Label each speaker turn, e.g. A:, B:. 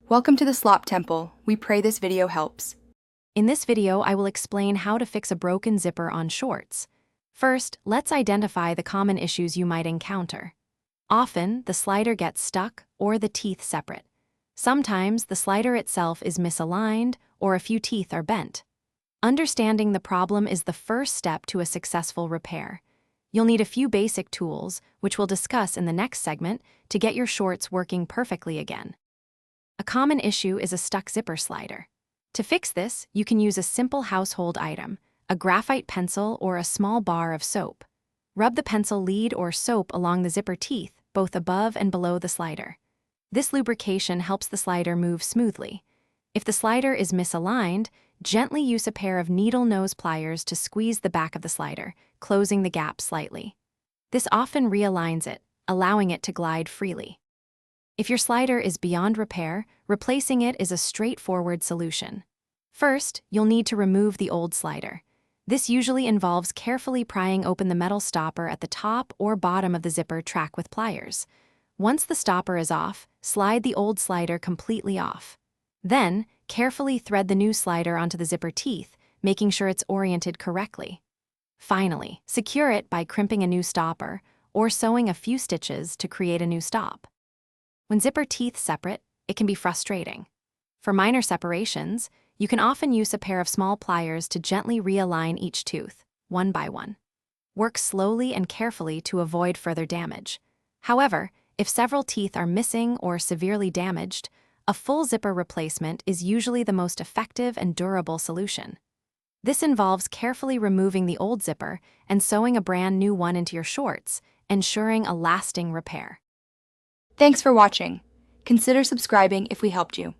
A: Welcome to the Slop Temple. We pray this video helps.
B: In this video, I will explain how to fix a broken zipper on shorts. First, let's identify the common issues you might encounter. Often, the slider gets stuck or the teeth separate. Sometimes, the slider itself is misaligned or a few teeth are bent. Understanding the problem is the first step to a successful repair. You'll need a few basic tools, which we'll discuss in the next segment, to get your shorts working perfectly again. A common issue is a stuck zipper slider. To fix this, you can use a simple household item, a graphite pencil or a small bar of soap. Rub the pencil lead or soap along the zipper teeth, both above and below the slider. This lubrication helps the slider move smoothly. If the slider is misaligned, gently use a pair of needle nose pliers to squeeze the back of the slider, closing the gap slightly. This often realigns it, allowing it to glide freely. If your slider is beyond repair, replacing it is a straightforward solution. First, you'll need to remove the old slider. This usually involves carefully prying open the metal stopper at the top or bottom of the zipper track with pliers. Once the stopper is off, slide the old slider completely off. Then, carefully thread the new slider onto the zipper teeth, making sure it's oriented correctly. Finally, secure it by crimping a new stopper or sewing a few stitches to create a new stop. When zipper teeth separate, it can be frustrating. For minor separations, you can often use a pair of small pliers to gently realign each tooth, one by one. Work slowly and carefully to avoid further damage. However, if several teeth are missing or severely damaged, a full zipper replacement is usually the most effective and durable solution. This involves carefully removing the old zipper and sewing a brand new one into your shorts, ensuring a lasting repair.
A: Thanks for watching. Consider subscribing if we helped you.